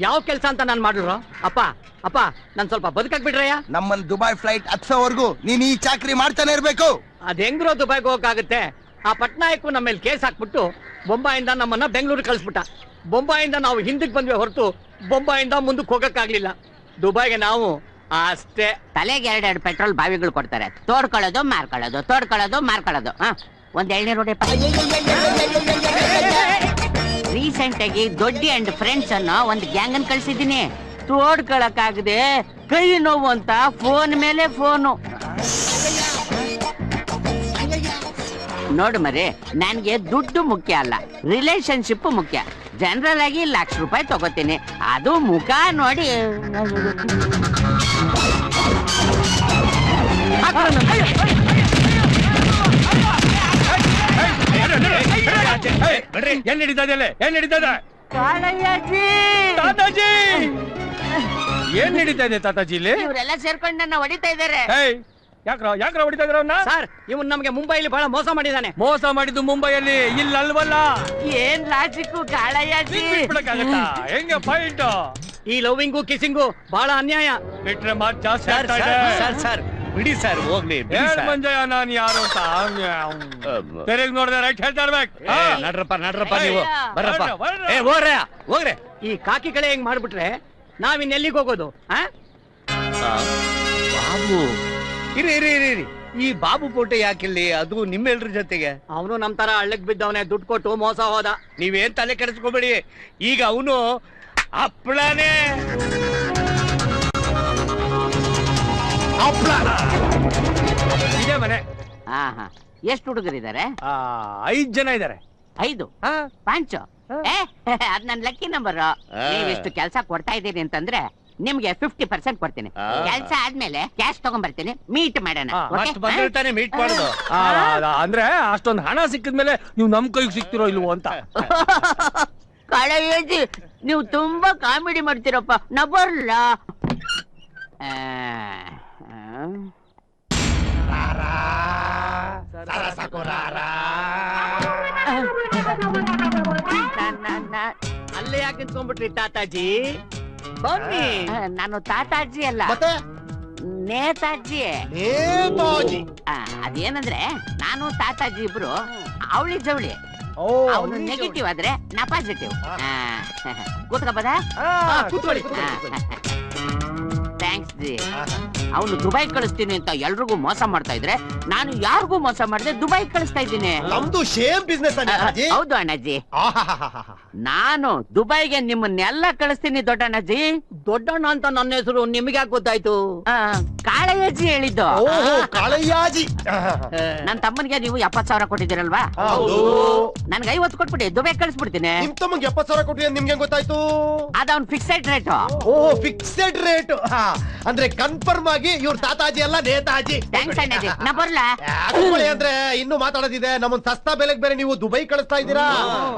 ಯಾವ ಕೆಲಸ ಅಂತ ನಾನು ಮಾಡಿದ್ರು? ಅಪ್ಪ ಅಪ್ಪ ನನ್ ಸ್ವಲ್ಪ ಬದುಕಕ್ ಬಿಡ್ರಯ್ಯ. ನಮ್ಮನ್ ದುಬೈ ಫ್ಲೈಟ್ ಹತ್ಸೋವರೆಗೂ ನೀನ್ ಈ ಚಾಕ್ರಿ ಮಾಡ್ತಾನೆ ಇರ್ಬೇಕು. ಅದ್ ಹೆಂಗ್ರೋ ದುಬೈಗೆ ಹೋಗಕ್ಕಾಗುತ್ತೆ? ಆ ಪಟ್ನಾಯಕು ನಮ್ಮ ಮೇಲೆ ಕೇಸ್ ಹಾಕ್ಬಿಟ್ಟು ಬೊಂಬಾಯಿಂದ ನಮ್ಮನ್ನ ಬೆಂಗಳೂರಿಗೆ ಕಳಿಸ್ಬಿಟ್ಟ. ಬೊಂಬಾಯಿಂದ ನಾವು ಹಿಂದಕ್ಕೆ ಬಂದ್ವಿ ಹೊರತು ಬೊಂಬಾಯಿಂದ ಮುಂದಕ್ಕೆ ಹೋಗಕ್ಕಾಗ್ಲಿಲ್ಲ. ದುಬೈಗೆ ನಾವು ಅಷ್ಟೇ. ತಲೆಗೆ 2 ಪೆಟ್ರೋಲ್ ಬಾವಿಗಳು ಕೊಡ್ತಾರೆ. ತೋಡ್ಕೊಳ್ಳೋದು ಮಾರ್ಕೊಳ್ಳೋದು, ತೋಡ್ಕೊಳ್ಳೋದು ಮಾರ್ಕೊಳ್ಳೋದು. ಒಂದ್ 2 ನೋಡಿಪ್ಪ. ರೀಸೆಂಟ್ ಆಗಿ ದೊಡ್ಡಿ ಅಂಡ್ ಫ್ರೆಂಡ್ಸ್ ಅನ್ನೋ ಒಂದು ಗ್ಯಾಂಗ್ ಅನ್ನು ಕಳ್ಸಿದ್ದೀನಿ. ತೋಡ್ಕೊಳಕ್ಕಾಗದೆ ಕೈ ನೋವು ಅಂತ ಫೋನ್ ಮೇಲೆ ಫೋನು. ನೋಡು ಮರಿ, ನನ್ಗೆ ದುಡ್ಡು ಮುಖ್ಯ ಅಲ್ಲ, ರಿಲೇಶನ್ಶಿಪ್ ಮುಖ್ಯ. ಜನರಲ್ ಆಗಿ ₹1,00,000 ತಗೋತೀನಿ, ಅದು ಮುಖ ನೋಡಿ. ಏನ್ ನಡೀತದೆ? ಏನ್ ನಡೀತದೆ? ತಾತಾಜಿ ಏನ್ ನಡೀತಾ ಇದೆ ತಾತಾಜಿ? ಇಲ್ಲಿ ಇವರೆಲ್ಲ ಸೇರ್ಕೊಂಡು ನನ್ನ ಹೊಡಿತಾ ಇದಾರೆ. ಯಾಕ್ರ ಹೊಡಿತಾ ಇದ್ರ ಅವ್ನ? ಸರ್, ಇವನ್ ನಮ್ಗೆ ಮುಂಬೈಲಿ ಬಹಳ ಮೋಸ ಮಾಡಿದಾನೆ. ಮೋಸ ಮಾಡಿದ್ದು ಮುಂಬೈಯಲ್ಲಿ, ಇಲ್ಲ ಅಲ್ವಲ್ಲ? ಏನ್ ಲಾಜಿಕ್ಕು ಕಾಳಯ್ಯಾಜಿ? ಬಿಡ್ಬಿಡಕ್ಕಾಗತ್ತಾ? ಹೆಂಗೆ ಪಾಯಿಂಟ್? ಈ ಲವ್ವಿಂಗು ಕಿಸಿಂಗು ಬಹಳ ಅನ್ಯಾಯ. ಬಿಟ್ರೆ ಮಾತ್ ಜಾಸ್ತಿ ಆಗ್ತಾ ಇದೆ. ಸರ್ ಬಿಡಿ ಸರ್, ಹೋಗ್ಲಿ ಮಂಜಯ್ಯ, ನಾನ್ ಯಾರು ಅಂತ ತೆರೆಗ್ ನೋಡಿದ್ರೆ ರೈಟ್ ಹೇಳ್ತಾ ಇರ್ಬೇಕು. ನಡ್ರಪ್ಪ ನೀವು ಬರ್ರಪ್ಪ. ಹೋಗ್ರೆ. ಈ ಕಾಕಿ ಕಳೆ ಹೆಂಗ್ ಮಾಡ್ಬಿಟ್ರೆ ನಾವಿನ್ನೆಲ್ಲಿಗೆ ಹೋಗೋದು? ಬಾಬು ಇರಿ, ಈ ಬಾಬು ಪೋಟೆ ಯಾಕಿಲ್ಲಿ? ಅದು ನಿಮ್ಮೆಲ್ರ ಜೊತೆಗೆ. ಅವನು ನಮ್ ತರ ಹಳ್ಳಕ್ ಬಿದ್ದವನೇ, ದುಡ್ಡು ಕೊಟ್ಟು ಮೋಸ ಹೋದ. ನೀವೇನ್ ತಲೆ ಕೆಡಿಸ್ಕೋಬೇಡಿ. ಈಗ ಅವನು ಹಪ್ಪಳನೇ. ಇದೇ ಮನೆ. ಎಷ್ಟು ಹುಡುಗರಿದ್ದಾರೆ? 5 ಜನ ಇದ್ದಾರೆ. 5 ಪಾಂಚು? ಅದ್ ನನ್ ಲಕ್ಕಿ ನಂಬರ್. ನೀವಿಷ್ಟು ಕೆಲ್ಸ ಕೊಡ್ತಾ ಇದ್ದೀರಿ ಅಂತಂದ್ರೆ ನಿಮ್ಗೆ 50% ಕೊಡ್ತೀನಿ. ಕೆಲ್ಸ ಆದ್ಮೇಲೆ ಕ್ಯಾಶ್ ತಗೊಂಡ್ಬರ್ತೀನಿ, ಮೀಟ್ ಮಾಡೋಣ. ಬಂದಿರ್ತಾನೆ ಮೀಟ್ ಮಾಡುದು. ಅಂದ್ರೆ ಅಷ್ಟೊಂದು ಹಣ ಸಿಕ್ಕಿದ್ಮೇಲೆ ನೀವು ನಮ್ ಕೈಗೆ ಸಿಕ್ತಿರೋ ಇಲ್ವೋ ಅಂತ. ಕಾಳಯ್ಯಜಿ, ನೀವು ತುಂಬಾ ಕಾಮಿಡಿ ಮಾಡ್ತೀರಪ್ಪ, ನಾ ಬರ್ಲ? ಅಲ್ಲೇ ಯಾಕೆ ನಿಂತ್ಕೊಂಡ್ಬಿಟ್ರಿ ತಾತಾಜಿ? ಬನ್ನಿ. ನಾನು ತಾತಾಜಿ ಅಲ್ಲ, ನೇತಾಜಿ. ಅದೇನಂದ್ರೆ ನಾನು ತಾತಾಜಿ ಇಬ್ರು ಅವಳಿ ಜವಳಿ. ಅವನು ನೆಗೆಟಿವ್ ಆದ್ರೆ ನಾ ಪಾಸಿಟಿವ್. ಕೂತ್ಕೋಬೋದ? ಥ್ಯಾಂಕ್ಸ್ ಜಿ. ಅವನು ದುಬೈ ಕಳಿಸ್ತೀನಿ ಅಂತ ಎಲ್ರಿಗೂ ಮೋಸ ಮಾಡ್ತಾ ಇದ್ರೆ ನಾನು ಯಾರಿಗೂ ಮೋಸ ಮಾಡದೆ ದುಬೈ ಕಳಿಸ್ತಾ ಇದ್ದೀನಿ. ನಮ್ದು ಸೇಮ್ ಬಿಸ್ನೆಸ್. ಹೌದು ಅಣ್ಣಾಜಿ, ನಾನು ದುಬೈಗೆ ನಿಮ್ಮನ್ನೆಲ್ಲ ಕಳಿಸ್ತೀನಿ ದೊಡ್ಡಣ್ಣಜಿ. ದೊಡ್ಡಣ್ಣ ಅಂತ ನನ್ನ ಹೆಸರು ನಿಮ್ಗೆ ಯಾಕೆ ಗೊತ್ತಾಯ್ತು? ಕಾಳಯ್ಯಜಿ ಹೇಳಿದ್ದು. ಕಾಳಯ್ಯಾಜಿ. ನನ್ ತಮ್ಮನಿಗೆ ನೀವು 70,000 ಕೊಟ್ಟಿದ್ದೀರಲ್ವಾ? ನನ್ಗೆ 50 ಕೊಟ್ಬಿಡಿ, ದುಬೈ ಕಳಿಸ್ಬಿಡ್ತೀನಿ. ನಿಮ್ ತಮ್ಮಂಗೆ 70,000 ಕೊಟ್ಟಿ ಅಂತ ನಿಮ್ಗೆ ಗೊತ್ತಾಯ್ತು? ಅದವ್ನ್ ಫಿಕ್ಸೆಡ್ ರೇಟ್. ಓಹೋ, ಫಿಕ್ಸೆಡ್ ರೇಟ್. ಅಂದ್ರೆ ಕನ್ಫರ್ಮ್ ಆಗಿ ಇವ್ರ ತಾತಾಜಿ ಅಲ್ಲ ನೇತಾಜಿ. ಥ್ಯಾಂಕ್ಸ್ ಅಣ್ಣಾಜಿ, ನಾ ಬರ್ಲಾ? ಅಂದ್ರೆ ಇನ್ನು ಮಾತಾಡೋದಿದೆ. ನಮ್ಮನ್ ಸಸ್ತಾ ಬೆಲೆಗೆ ಬೇರೆ ನೀವು ದುಬೈ ಕಳಿಸ್ತಾ ಇದ್ದೀರಾ.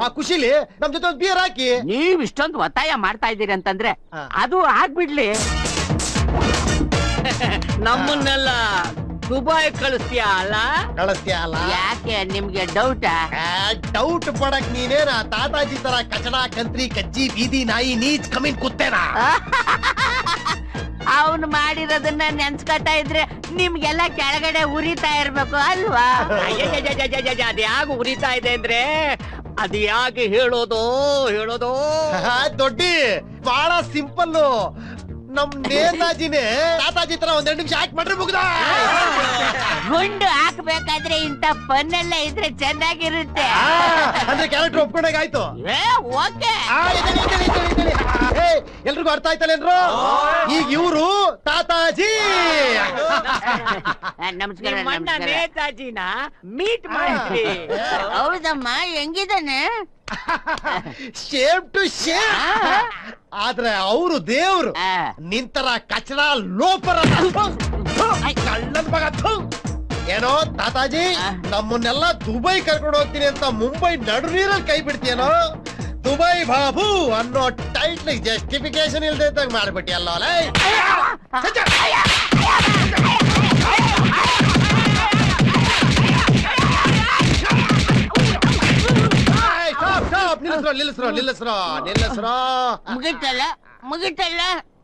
ಆ ಖುಷಿಲಿ ನಮ್ ಜೊತೆ ಒಂದು ಬಿಯರ್ ಹಾಕಿ. ನೀವ್ ಇಷ್ಟೊಂದು ಒತ್ತಾಯ ಮಾಡ್ತಾ ಇದ್ದೀರಿ ಅಂತಂದ್ರೆ ಅದು ಆಗ್ಬಿಡ್ಲಿ. ನಮ್ಮನ್ನೆಲ್ಲ ದುಬೈ ಕಳಿಸ್ತೀಯಾ ಅಲ್ಲ? ಕಳಿಸ್ತೀಯ ಅಲ್ಲ? ಯಾಕೆ ನಿಮ್ಗೆ ಡೌಟ್? ಡೌಟ್ ಪಡಕ್ ನೀನೇನ ತಾತಾಜಿ ತರ ಕಚಡ ಕಂತ್ರಿ ಕಜ್ಜಿ ಬೀದಿ ನಾಯಿ ನೀಚ್ ಕಮೀನ್ ಕುತ್ತೇನಾ? ಅವನು ಮಾಡಿರೋದನ್ನ ನೆನ್ಸ್ಕೊತಾ ಇದ್ರೆ ನಿಮ್ಗೆಲ್ಲ ಕೆಳಗಡೆ ಉರಿತಾ ಇರ್ಬೇಕು ಅಲ್ವಾ? ಅದ್ ಯಾಕೆ ಉರಿತಾ ಇದೆ ಅಂದ್ರೆ ಅದ್ ಯಾಕೆ ಹೇಳೋದು ದೊಡ್ಡಿ ಬಹಳ ಸಿಂಪಲ್. ನಮ್ ನೇತಾಜಿನೇ ತಾತಾಜಿ ತರ 2 ನಿಮಿಷ ಹಾಕಿ ಮಾಡ್ರೆ ಮುಗ್ದ. ಗುಂಡು ಹಾಕ್ಬೇಕಾದ್ರೆ ಇಂತ ಪನ್ನೆಲ್ಲ ಇದ್ರೆ ಚೆನ್ನಾಗಿರುತ್ತೆ. ಅಂದ್ರೆ ಕ್ಯಾರೆಕ್ಟರ್ ಒಪ್ಕೊಂಡಾಗ ಆಯ್ತು. ಓಕೆ, ಎಲ್ರಿಗೂ ಅರ್ಥ ಆಯ್ತಲ್ಲೇನ್ರು? ಈಗ ಇವ್ರು ತಾತಾಜಿ. ನಮಸ್ಕಾರ. ನೇತಾಜಿನ ಮೀಟ್ ಮಾಡಿದ್ರಿ? ಹೌದಮ್ಮ, ಹೆಂಗಿದಾನೆ? Shem to Shem. ಆದ್ರೆ ಅವರು ದೇವ್ರು. ನಿಂತರ ಕಚಡ ಲೋಪರ ಕಳ್ಳನ್ ಮಗ. ಏನೋ ತಾತಾಜಿ, ನಮ್ಮನ್ನೆಲ್ಲ ದುಬೈ ಕರ್ಕೊಂಡು ಹೋಗ್ತೀನಿ ಅಂತ ಮುಂಬೈ ನಡು ನೀರಲ್ಲಿ ಕೈ ಬಿಡ್ತೀಯನೋ? ದುಬೈ ಬಾಬು ಅನ್ನೋ ಟೈಟ್ಲ್ ಜಸ್ಟಿಫಿಕೇಶನ್ ಇಲ್ದೇ ಇದ್ದಾಗ ಮಾಡ್ಬಿಟ್ಟಿ ಅಲ್ಲ. ನಿಲ್ಲಿಸ್ರೋ ಮುಗಿತಲ್ಲ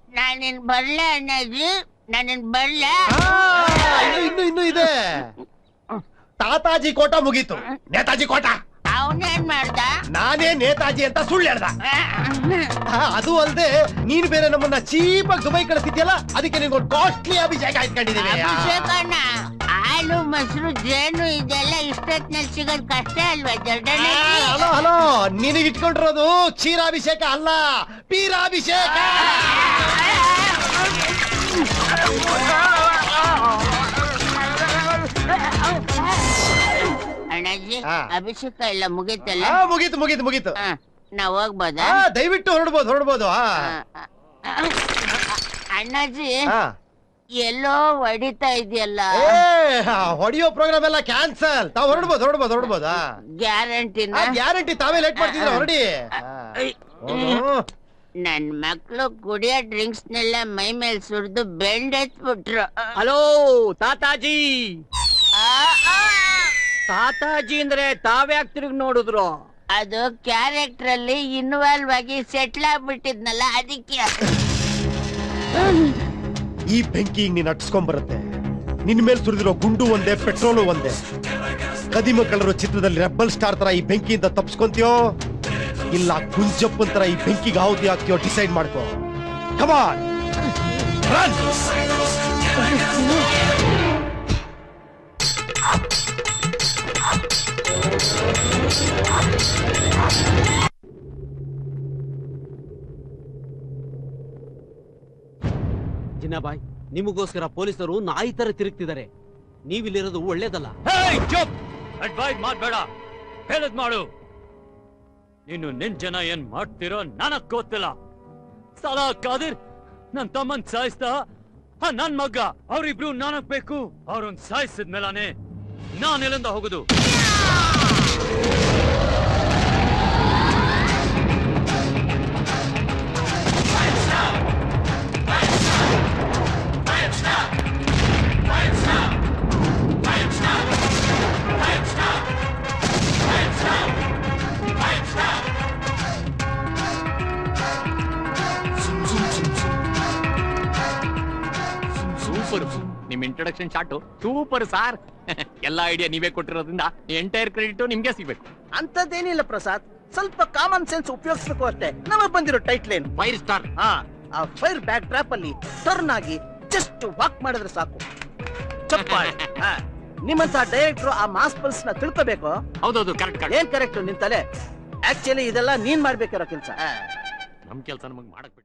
ನಾನಿನ್ ಬರ್ಲ ಅಣ್ಣಾಜಿ ನಾನಿನ್ ಬರ್ಲ ಇನ್ನು ಇದೆ ತಾತಾಜಿ ಕೋಟ ಮುಗೀತು ನೇತಾಜಿ ಕೋಟ ಅವನೇನ್ ಮಾಡ್ದ ನಾನೇ ನೇತಾಜಿ ಅಂತ ಸುಳ್ಳು ಹೇಳ್ದ ಅದು ಅಲ್ದೆ ನೀನ್ ಬೇರೆ ನಮ್ಮನ್ನ ಚೀಪಾಗಿ ದುಬೈ ಕಳಿಸ್ತಿದ್ಯಲ್ಲ ಅದಕ್ಕೆ ನಿನ್ಗೊಂದು ಕಾಸ್ಟ್ಲಿ ಅಭಿಷೇಕ ಇಟ್ಕೊಂಡಿದ್ದೀನಿ ಅಭಿಷೇಕಣ್ಣ ಹಾಲು ಮೊಸರು ಜೇನು ಇದೆಲ್ಲ ಇಷ್ಟೊತ್ತಿನಲ್ಲಿ ಸಿಗೋದ್ ಕಷ್ಟ ಅಲ್ವಾ ದೊಡ್ಡಣ್ಣ ಹಲೋ ನಿನಗೆ ಇಟ್ಕೊಂಡಿರೋದು ಕ್ಷೀರಾಭಿಷೇಕ ಅಲ್ಲ ಪೀರಾಭಿಷೇಕ ಅಣ್ಣಾಜಿ ಅಭಿಷೇಕ ಎಲ್ಲ ಮುಗೀತಲ್ಲ ಮುಗೀತು ನಾವ್ ಹೋಗ್ಬೋದಾ ದಯವಿಟ್ಟು ಹೊರಡ್ಬೋದು ಅಣ್ಣಾಜಿ ಎಲ್ಲೋ ಹೊಡಿತಾ ಇದೆಯಲ್ಲ ಹೊಡಿಯೋ ಪ್ರೋಗ್ರಾಮ್ ಎಲ್ಲ ಕ್ಯಾನ್ಸಲ್ ತಾವ್ ಹೊರಡ್ಬೋದು ಗ್ಯಾರಂಟಿ ತಾವೇ ಲೇಟ್ ಮಾಡ್ತಿದ್ರ ಹೊರಡಿ ನನ್ ಮಕ್ಳು ಕುಡಿಯೋ ಡ್ರಿಂಕ್ಸ್ ನೆಲ್ಲ ಮೈ ಮೇಲ್ ಸುರಿದು ಬೆಂಡ್ ಎತ್ಬಿಟ್ರು ಹಲೋ ತಾತಾಜಿ ತಾತಾಜಿ ಅಂದ್ರೆ ತಾವ್ಯಾಕ್ ತಿರುಗಿ ನೋಡಿದ್ರು ಅದು ಕ್ಯಾರೆಕ್ಟರ್ ಅಲ್ಲಿ ಇನ್ವಾಲ್ವ್ ಆಗಿ ಸೆಟ್ಲ್ ಆಗ್ಬಿಟ್ಟಿದ್ನಲ್ಲ ಅದಕ್ಕೆ ಈ ಬೆಂಕಿ ನೀನ್ ಅಟ್ಸ್ಕೊಂಡ್ ಬರುತ್ತೆ ನಿನ್ ಮೇಲೆ ಸುರಿದಿರೋ ಗುಂಡು ಒಂದೇ ಪೆಟ್ರೋಲು ಒಂದೇ ಕದಿಮ ಕಳ್ಳರು ಚಿತ್ರದಲ್ಲಿ ರೆಬಲ್ ಸ್ಟಾರ್ ತರ ಈ ಬೆಂಕಿಯಿಂದ ತಪ್ಸ್ಕೊಂತೀಯೋ ಇಲ್ಲ ಕುಂಜಪ್ಪನ್ ತರ ಈ ಬೆಂಕಿಗೆ ಆಹುತಿ ಹಾಕ್ತೀಯೋ ಡಿಸೈಡ್ ಮಾಡ್ಕೋ ಕಮಾನ್ ರನ್ ಜಿನ್ನಾಬಾಯ್ ನಿಮಗೋಸ್ಕರ ಪೊಲೀಸರು ನಾಯಿ ತರ ತಿರುಗ್ತಿದ್ದಾರೆ ನೀವಿಲ್ಲಿರೋದು ಒಳ್ಳೇದಲ್ಲ ಅಡ್ವೈಸ್ ಮಾಡ್ಬೇಡ ಹೇಳದ್ ಮಾಡು ನೀನು ನಿನ್ ಜನ ಏನ್ ಮಾಡ್ತಿರೋ ನನಗ್ ಗೊತ್ತಿಲ್ಲ ಸಾಲ ಕಾದಿರ್ ನನ್ ತಮ್ಮನ್ ಸಾಯಿಸ್ದ ನನ್ ಮಗ ಅವ್ರಿಬ್ರು ನನಗ್ ಬೇಕು ಅವ್ರನ್ ಸಾಯಿಸಿದ್ಮೇಲಾನೆ ನಾನ್ ಎಲ್ಲಿಂದ ಹೋಗುದು ಸೂಪರ್ ನಿಮ್ ಇಂಟ್ರೊಡಕ್ಷನ್ ಶಾಟ್ ಸೂಪರ್ ಸಾರ್ ಎಲ್ಲ ಐಡಿಯಾ ನೀವೇ ಕೊಟ್ಟಿರೋದ್ರಿಂದ ಎಂಟೈರ್ ಕ್ರೆಡಿಟ್ ನಿಮ್ಗೆ ಸಿಗ್ಬೇಕು ಅಂತದೇನಿಲ್ಲ ಪ್ರಸಾದ್ ಸ್ವಲ್ಪ ಕಾಮನ್ ಸೆನ್ಸ್ ಉಪಯೋಗಿಸ್ಬೇಕು ಅಷ್ಟೇ ನಮಗ್ ಬಂದಿರೋ ಟೈಟ್ಲ್ ಏನು 5 ಸ್ಟಾರ್ ಆ ಫೈರ್ ಬ್ಯಾಕ್ ಡ್ರಾಪ್ ಅಲ್ಲಿ ಟರ್ನ್ ಆಗಿ ಜಸ್ಟ್ ವಾಕ್ ಮಾಡಿದ್ರೆ ಸಾಕು ಚಪ್ಪಾಳೆ ನಿಮ್ಮಂತ ಡೈರೆಕ್ಟರ್ ಆ ಮಾಸ್ ಪಲ್ಸ್ ನ ತಿಳ್ಕೋಬೇಕು ಹೌದೌದು ಕರೆಕ್ಟ್ ಏನ್ ಕರೆಕ್ಟ್ ನಿನ್ ತಲೆ ಆಕ್ಚುಲಿ ಇದೆಲ್ಲ ನೀನ್ ಮಾಡ್ಬೇಕಿರೋ ಕೆಲ್ಸ ನಮ್ ಕೆಲಸ ನಮಗ್ ಮಾಡಕ್